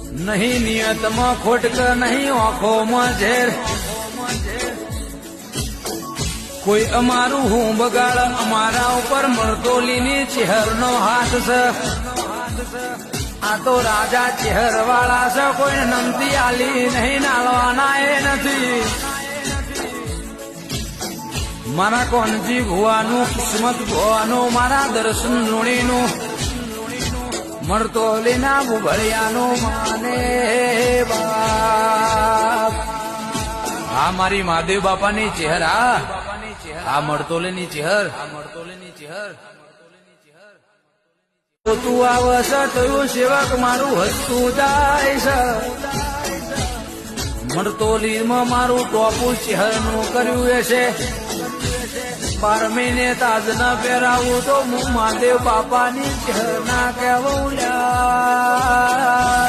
નહીં નિયતમાં ખોટક નહીં આંખોમાં ઝેર કોઈ અમારું હું બગાડ અમારા ઉપર મરતોલીની ચહેરનો હાથ છે આ તો રાજા ચહેર વાળા છે કોઈ નમતી આલી નહીં નાળવાના એ નથી મારા કોનજી ભુવાનું કિસ્મત ભુવાનું મારા દર્શન લુણીનું મરતોલીના ભૂભળિયાનું માને બાપ આ મારી મહાદેવ બાપાની ચહેરા આ મરતોલીની ચહેર તું આવશ તયું સેવક મારું હસતું જાય છે મરતોલીમાં મારું ટોપું ચહેરનું કર્યું છે 12 મહિને તાજ ન પહેરાવું તો હું મહાદેવ બાપાની ચહેર ના કહેવું લ્યા